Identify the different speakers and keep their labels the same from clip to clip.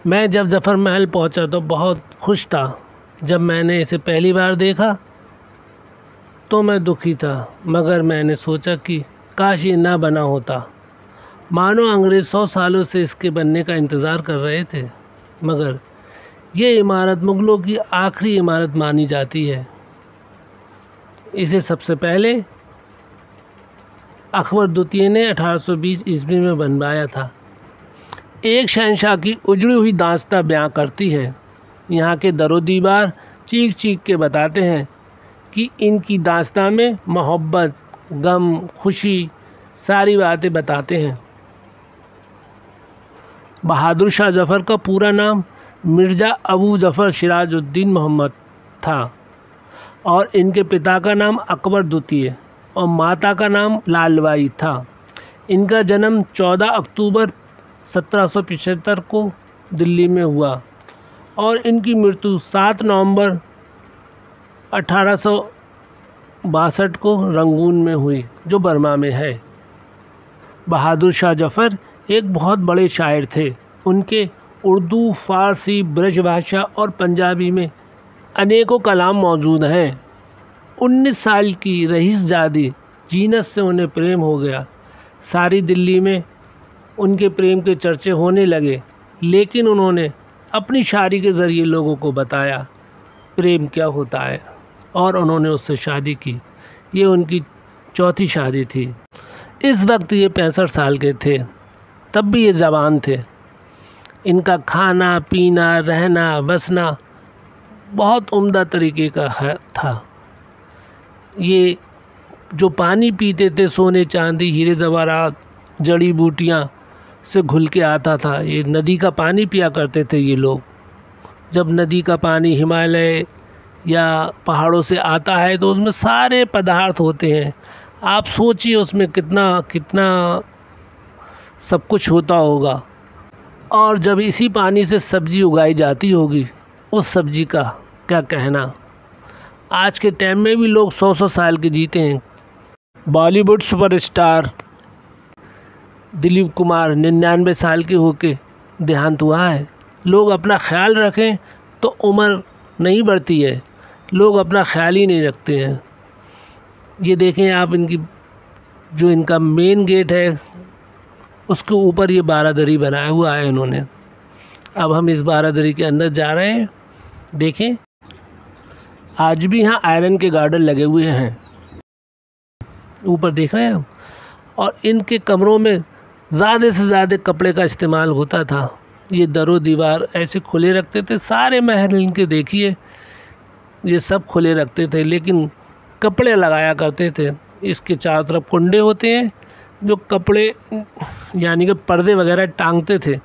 Speaker 1: मैं जब जफ़र महल पहुंचा तो बहुत खुश था। जब मैंने इसे पहली बार देखा तो मैं दुखी था, मगर मैंने सोचा कि काश ये ना बना होता। मानो अंग्रेज़ 100 सालों से इसके बनने का इंतज़ार कर रहे थे। मगर ये इमारत मुग़लों की आखिरी इमारत मानी जाती है। इसे सबसे पहले अकबर द्वितीय ने 1820 ईस्वी में बनवाया था। एक शहंशाह की उजड़ी हुई दास्तां बयां करती है। यहाँ के दरो दीवार चीख चीख के बताते हैं कि इनकी दास्तां में मोहब्बत, गम, खुशी सारी बातें बताते हैं। बहादुर शाह जफ़र का पूरा नाम मिर्ज़ा अबू जफ़र सिराजुद्दीन मोहम्मद था और इनके पिता का नाम अकबर द्वितीय और माता का नाम लालबाई था। इनका जन्म 14 अक्टूबर 1775 को दिल्ली में हुआ और इनकी मृत्यु 7 नवंबर 1862 को रंगून में हुई, जो बर्मा में है। बहादुर शाह जफ़र एक बहुत बड़े शायर थे। उनके उर्दू, फ़ारसी, ब्रजभाषा और पंजाबी में अनेकों कलाम मौजूद हैं। 19 साल की रईसजादी जीनत से उन्हें प्रेम हो गया। सारी दिल्ली में उनके प्रेम के चर्चे होने लगे, लेकिन उन्होंने अपनी शायरी के ज़रिए लोगों को बताया प्रेम क्या होता है और उन्होंने उससे शादी की। ये उनकी चौथी शादी थी। इस वक्त ये 65 साल के थे, तब भी ये जवान थे। इनका खाना पीना, रहना बसना बहुत उम्दा तरीके का था। ये जो पानी पीते थे सोने चांदी हीरे ज़वारात जड़ी बूटियाँ से घुल के आता था। ये नदी का पानी पिया करते थे ये लोग। जब नदी का पानी हिमालय या पहाड़ों से आता है तो उसमें सारे पदार्थ होते हैं। आप सोचिए उसमें कितना कितना सब कुछ होता होगा। और जब इसी पानी से सब्ज़ी उगाई जाती होगी, उस सब्ज़ी का क्या कहना। आज के टाइम में भी लोग 100-100 साल के जीते हैं। बॉलीवुड सुपरस्टार दिलीप कुमार 99 साल के होके देहांत हुआ है। लोग अपना ख्याल रखें तो उम्र नहीं बढ़ती है, लोग अपना ख्याल ही नहीं रखते हैं। ये देखें आप, इनकी जो इनका मेन गेट है उसके ऊपर ये बारादरी बनाया हुआ है इन्होंने। अब हम इस बारादरी के अंदर जा रहे हैं। देखें, आज भी यहाँ आयरन के गार्डन लगे हुए हैं, ऊपर देख रहे हैं हम। और इनके कमरों में ज़्यादा से ज़्यादा कपड़े का इस्तेमाल होता था। ये दरो दीवार ऐसे खुले रखते थे। सारे महल इनके देखिए, ये सब खुले रखते थे, लेकिन कपड़े लगाया करते थे। इसके चारों तरफ कुंडे होते हैं जो कपड़े यानी कि पर्दे वगैरह टांगते थे।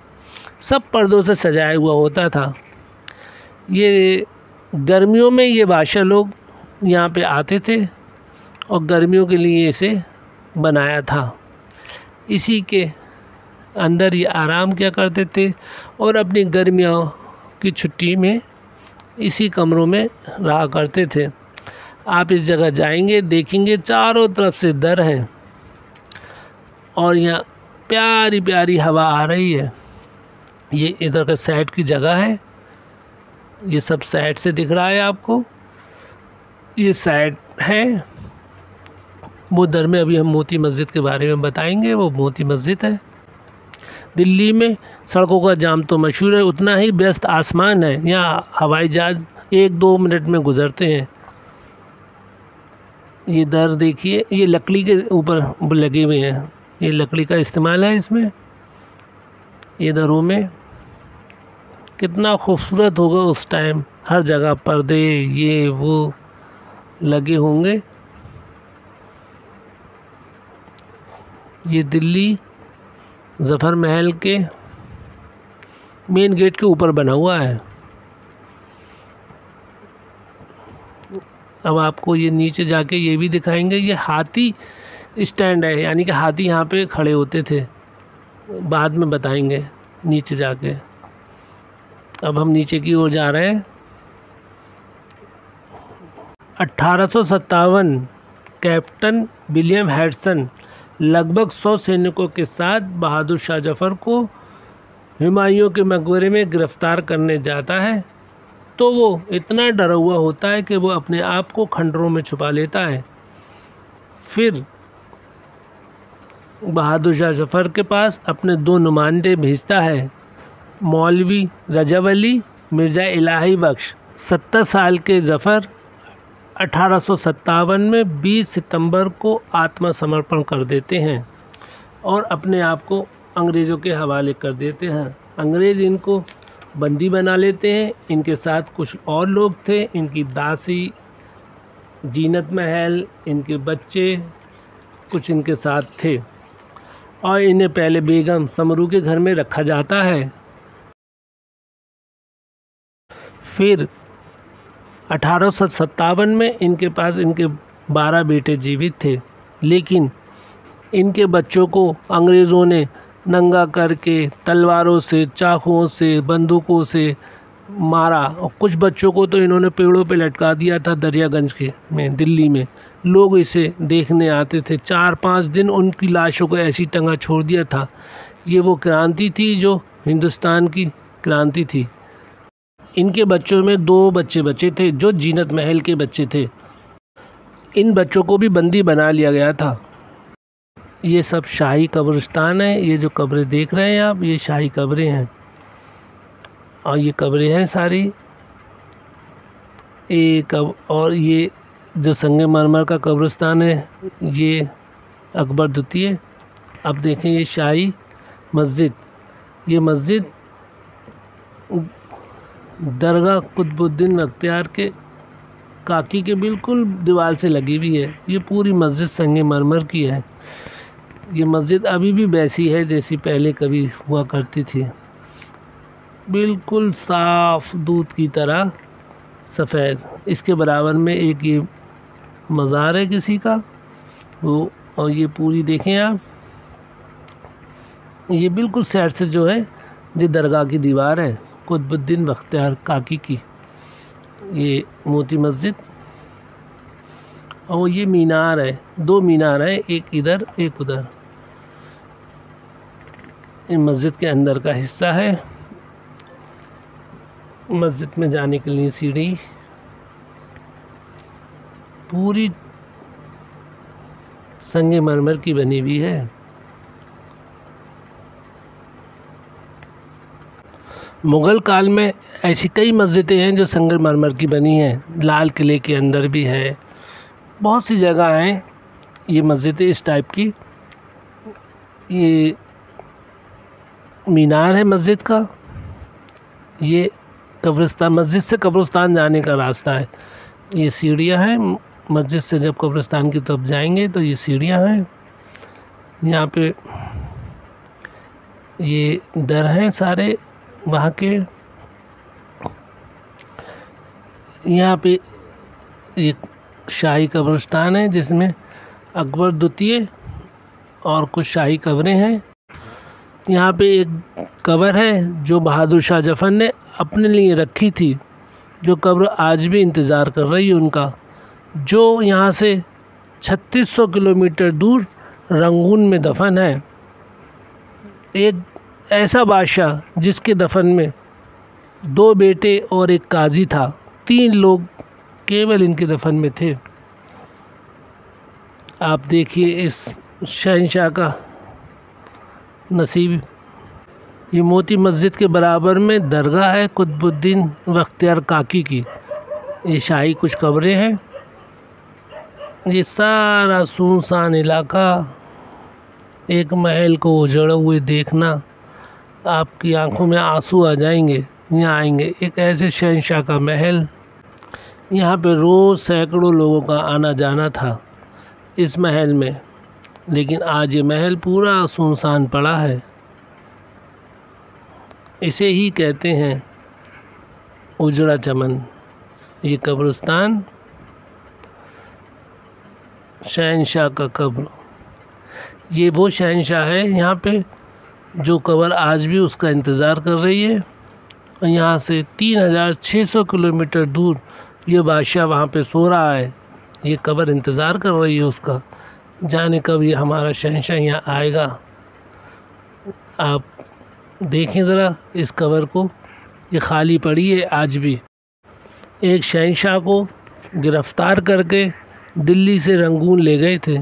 Speaker 1: सब पर्दों से सजाया हुआ होता था। ये गर्मियों में ये बादशाह लोग यहाँ पे आते थे और गर्मियों के लिए इसे बनाया था। इसी के अंदर ये आराम किया करते थे और अपनी गर्मियों की छुट्टी में इसी कमरों में रहा करते थे। आप इस जगह जाएंगे, देखेंगे चारों तरफ से दर हैं और यहाँ प्यारी प्यारी हवा आ रही है। ये इधर का साइड की जगह है, ये सब साइड से दिख रहा है आपको। ये साइड है वो दर में। अभी हम मोती मस्जिद के बारे में बताएंगे। वो मोती मस्जिद है। दिल्ली में सड़कों का जाम तो मशहूर है, उतना ही व्यस्त आसमान है। यहाँ हवाई जहाज़ 1-2 मिनट में गुज़रते हैं। ये दर देखिए, ये लकड़ी के ऊपर लगे हुए हैं। ये लकड़ी का इस्तेमाल है इसमें। ये दरों में कितना खूबसूरत होगा उस टाइम। हर जगह पर्दे ये वो लगे होंगे। ये दिल्ली जफ़र महल के मेन गेट के ऊपर बना हुआ है। अब आपको ये नीचे जाके ये भी दिखाएंगे। ये हाथी स्टैंड है, यानी कि हाथी यहाँ पे खड़े होते थे, बाद में बताएंगे नीचे जाके। अब हम नीचे की ओर जा रहे हैं। 1857 कैप्टन विलियम हेडसन लगभग 100 सैनिकों के साथ बहादुर शाह जफ़र को हुमायूं के मकबरे में गिरफ़्तार करने जाता है तो वो इतना डरा हुआ होता है कि वो अपने आप को खंडरों में छुपा लेता है। फिर बहादुर शाह जफ़र के पास अपने 2 नुमाइंदे भेजता है, मौलवी रजब अली, मिर्ज़ा इलाही बख्श। 70 साल के जफ़र 1857 में 20 सितंबर को आत्मसमर्पण कर देते हैं और अपने आप को अंग्रेज़ों के हवाले कर देते हैं। अंग्रेज़ इनको बंदी बना लेते हैं। इनके साथ कुछ और लोग थे, इनकी दासी जीनत महल, इनके बच्चे कुछ इनके साथ थे और इन्हें पहले बेगम समरू के घर में रखा जाता है। फिर 1857 में इनके पास इनके 12 बेटे जीवित थे, लेकिन इनके बच्चों को अंग्रेज़ों ने नंगा करके तलवारों से, चाकुओं से, बंदूकों से मारा और कुछ बच्चों को तो इन्होंने पेड़ों पे लटका दिया था दरियागंज में, दिल्ली में। लोग इसे देखने आते थे। 4-5 दिन उनकी लाशों को ऐसी टंगा छोड़ दिया था। ये वो क्रांति थी जो हिंदुस्तान की क्रांति थी। इनके बच्चों में 2 बच्चे बचे थे जो जीनत महल के बच्चे थे। इन बच्चों को भी बंदी बना लिया गया था। ये सब शाही कब्रिस्तान है। ये जो कब्रें देख रहे हैं आप, ये शाही कब्रें हैं और ये कब्रें हैं सारी और ये जो संगमरमर का कब्रिस्तान है ये अकबर द्वितीय। अब देखें ये शाही मस्जिद, ये मस्जिद दरगाह कुतुबुद्दीन बख्तियार के काकी के बिल्कुल दीवार से लगी हुई है। ये पूरी मस्जिद संगमरमर की है। ये मस्जिद अभी भी वैसी है जैसी पहले कभी हुआ करती थी, बिल्कुल साफ़ दूध की तरह सफ़ेद। इसके बराबर में एक ये मज़ार है किसी का वो, और ये पूरी देखें आप, ये बिल्कुल साइड से जो है ये दरगाह की दीवार है कुतुबुद्दीन बख्तियार काकी की, ये मोती मस्जिद। और ये मीनार है, 2 मीनार है, एक इधर एक उधर। ये मस्जिद के अंदर का हिस्सा है। मस्जिद में जाने के लिए सीढ़ी पूरी संगमरमर की बनी हुई है। मुग़ल काल में ऐसी कई मस्जिदें हैं जो संगमरमर की बनी हैं। लाल किले के अंदर भी है, बहुत सी जगह हैं ये मस्जिदें इस टाइप की। ये मीनार है मस्जिद का, ये कब्रिस्तान, मस्जिद से कब्रिस्तान जाने का रास्ता है। ये सीढ़ियाँ हैं, मस्जिद से जब कब्रिस्तान की तरफ जाएंगे तो ये सीढ़ियाँ हैं। यहाँ पे ये दर हैं सारे वहाँ के। यहाँ पे एक शाही कब्रिस्तान है जिसमें अकबर द्वितीय और कुछ शाही कब्रें हैं। यहाँ पे एक कब्र है जो बहादुर शाह जफ़र ने अपने लिए रखी थी, जो कब्र आज भी इंतज़ार कर रही है उनका, जो यहाँ से 3600 किलोमीटर दूर रंगून में दफन है। एक ऐसा बादशाह जिसके दफन में 2 बेटे और एक काजी था, 3 लोग केवल इनके दफन में थे। आप देखिए इस शहंशाह का नसीब। ये मोती मस्जिद के बराबर में दरगाह है कुतुबुद्दीन बख्तियार काकी की। ये शाही कुछ कब्रें हैं। ये सारा सुनसान इलाका, एक महल को उजड़े हुए देखना, आपकी आंखों में आंसू आ जाएंगे। यहाँ आएंगे, एक ऐसे शहंशाह का महल। यहाँ पे रोज़ सैकड़ों लोगों का आना जाना था इस महल में, लेकिन आज ये महल पूरा सुनसान पड़ा है। इसे ही कहते हैं उजड़ा चमन। ये कब्रिस्तान शहंशाह का कब्र, ये वो शहंशाह है यहाँ पे जो कब्र आज भी उसका इंतज़ार कर रही है। और यहाँ से 3600 किलोमीटर दूर ये बादशाह वहाँ पे सो रहा है। ये कब्र इंतज़ार कर रही है उसका, जाने कब ये हमारा शहंशाह यहाँ आएगा। आप देखें ज़रा इस कबर को, ये खाली पड़ी है आज भी। एक शहंशाह को गिरफ़्तार करके दिल्ली से रंगून ले गए थे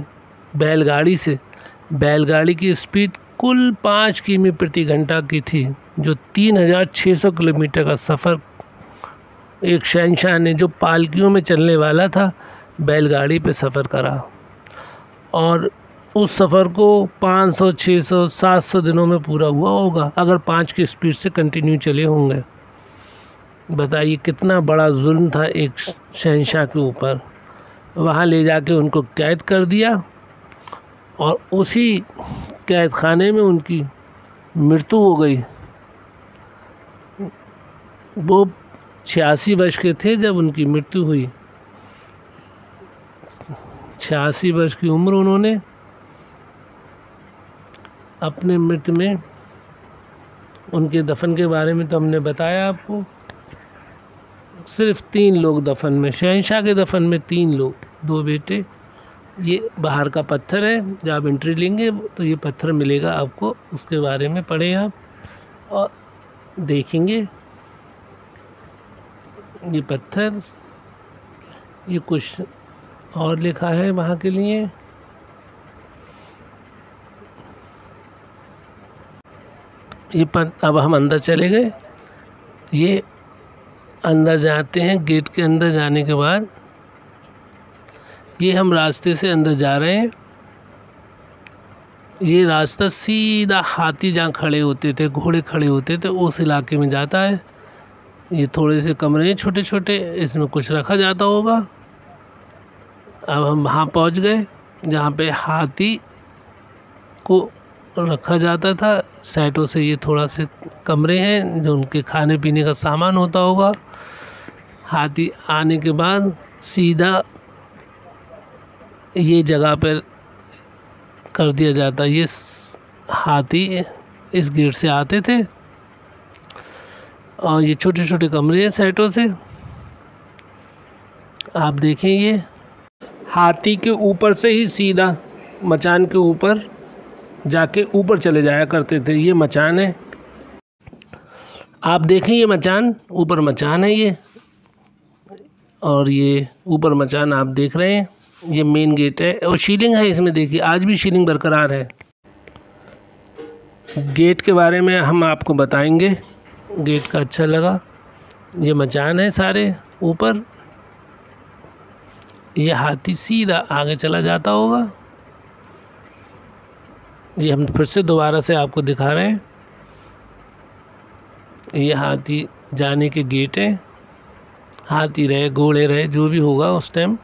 Speaker 1: बैलगाड़ी से। बैलगाड़ी की स्पीड कुल 5 किमी प्रति घंटा की थी, जो 3600 किलोमीटर का सफ़र एक शहंशाह ने, जो पालकियों में चलने वाला था, बैलगाड़ी पे सफ़र करा। और उस सफ़र को 500, 600, 700 दिनों में पूरा हुआ होगा, अगर 5 की स्पीड से कंटिन्यू चले होंगे। बताइए कितना बड़ा जुल्म था एक शहंशाह के ऊपर। वहाँ ले जाके उनको कैद कर दिया और उसी कैद खाने में उनकी मृत्यु हो गई। वो 86 वर्ष के थे जब उनकी मृत्यु हुई। 86 वर्ष की उम्र उन्होंने अपने मृत्यु में। उनके दफन के बारे में तो हमने बताया आपको। सिर्फ 3 लोग दफन में, शहंशाह के दफन में 3 लोग, 2 बेटे। ये बाहर का पत्थर है, जब आप एंट्री लेंगे तो ये पत्थर मिलेगा आपको, उसके बारे में पढ़ें आप और देखेंगे। ये पत्थर, ये कुछ और लिखा है वहाँ के लिए। अब हम अंदर चले गए। ये अंदर जाते हैं, गेट के अंदर जाने के बाद ये हम रास्ते से अंदर जा रहे हैं। ये रास्ता सीधा हाथी जहाँ खड़े होते थे, घोड़े खड़े होते थे, उस इलाके में जाता है। ये थोड़े से कमरे हैं छोटे छोटे, इसमें कुछ रखा जाता होगा। अब हम वहाँ पहुँच गए जहाँ पे हाथी को रखा जाता था। साइडों से ये थोड़ा से कमरे हैं जो उनके खाने पीने का सामान होता होगा। हाथी आने के बाद सीधा ये जगह पर कर दिया जाता। ये हाथी इस गेट से आते थे और ये छोटे छोटे कमरे हैं साइडों से। आप देखें, ये हाथी के ऊपर से ही सीधा मचान के ऊपर जाके ऊपर चले जाया करते थे। ये मचान है, आप देखें, ये मचान, ऊपर मचान है ये, और ये ऊपर मचान आप देख रहे हैं। ये मेन गेट है और सीलिंग है इसमें, देखिए आज भी सीलिंग बरकरार है। गेट के बारे में हम आपको बताएंगे। गेट का अच्छा लगा। ये मचान है सारे ऊपर। ये हाथी सीधा आगे चला जाता होगा। ये हम फिर से दोबारा से आपको दिखा रहे हैं। ये हाथी जाने के गेट है। हाथी रहे, घोड़े रहे, जो भी होगा उस टाइम,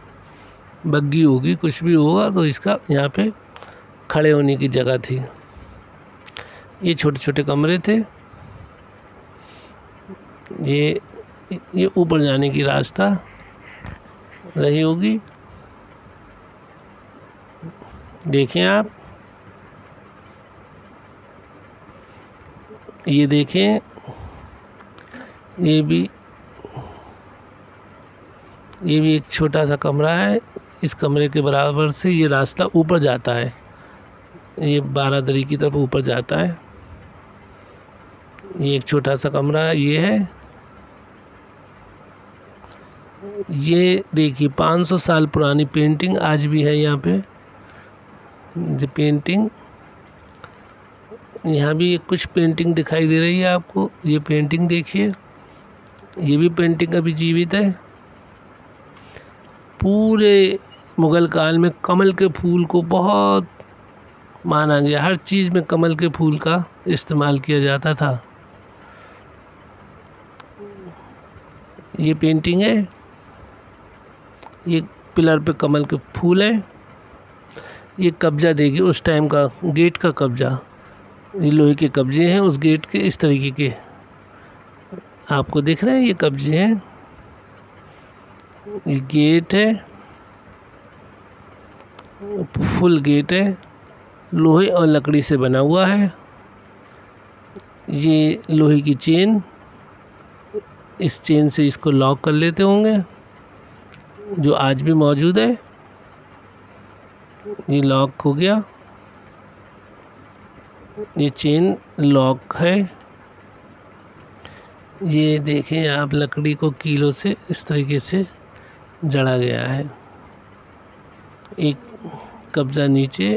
Speaker 1: बग्गी होगी, कुछ भी होगा, तो इसका यहाँ पे खड़े होने की जगह थी। ये छोटे छोटे कमरे थे। ये ऊपर जाने की रास्ता रही होगी। देखें आप, ये देखें, ये भी एक छोटा सा कमरा है। इस कमरे के बराबर से ये रास्ता ऊपर जाता है। ये बारादरी की तरफ ऊपर जाता है। ये एक छोटा सा कमरा ये है। ये देखिए 500 साल पुरानी पेंटिंग आज भी है यहाँ पे। जो पेंटिंग, यहाँ भी कुछ पेंटिंग दिखाई दे रही है आपको। ये पेंटिंग देखिए, ये भी पेंटिंग अभी जीवित है। पूरे मुग़ल काल में कमल के फूल को बहुत माना गया। हर चीज़ में कमल के फूल का इस्तेमाल किया जाता था। ये पेंटिंग है, ये पिलर पे कमल के फूल है। ये कब्जा देगी उस टाइम का, गेट का कब्जा। ये लोहे के कब्जे हैं उस गेट के, इस तरीके के आपको दिख रहे हैं। ये कब्जे हैं, ये गेट है, फुल गेट है, लोहे और लकड़ी से बना हुआ है। ये लोहे की चेन, इस चेन से इसको लॉक कर लेते होंगे, जो आज भी मौजूद है। ये लॉक हो गया, ये चेन लॉक है। ये देखें आप, लकड़ी को कीलों से इस तरीके से जड़ा गया है। एक कब्जा नीचे,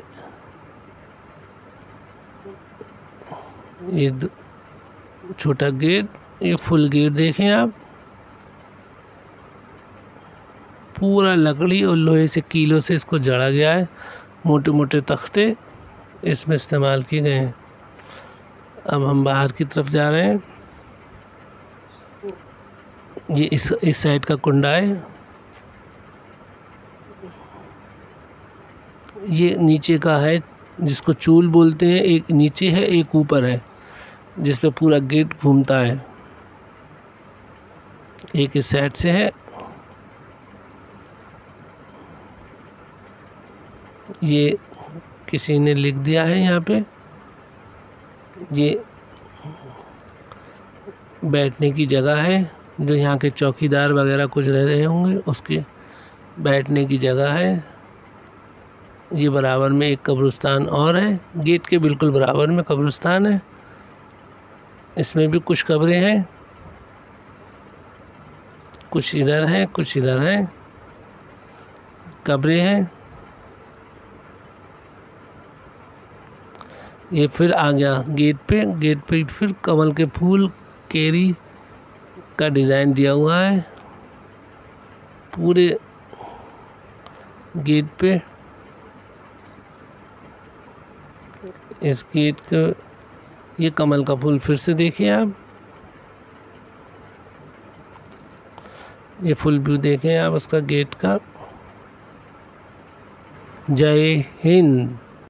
Speaker 1: ये छोटा गेट, ये फुल गेट देखें आप, पूरा लकड़ी और लोहे से कीलों से इसको जड़ा गया है। मोटे मोटे तख्ते इसमें इस्तेमाल किए गए हैं। अब हम बाहर की तरफ जा रहे हैं। ये इस साइड का कुंडा है। ये नीचे का है जिसको चूल बोलते हैं, एक नीचे है एक ऊपर है, जिस पे पूरा गेट घूमता है। एक इस साइड से है। ये किसी ने लिख दिया है यहाँ पे। ये बैठने की जगह है, जो यहाँ के चौकीदार वगैरह कुछ रह रहे होंगे उसके बैठने की जगह है। ये बराबर में एक कब्रिस्तान और है, गेट के बिल्कुल बराबर में कब्रिस्तान है। इसमें भी कुछ कब्रें हैं, कुछ इधर हैं कुछ इधर हैं, कब्रें हैं। ये फिर आ गया गेट पे फिर कमल के फूल, केरी का डिज़ाइन दिया हुआ है पूरे गेट पे। इस गेट के, ये कमल का फूल फिर से देखिए आप, ये फुल व्यू देखें आप उसका गेट का। जय हिंद।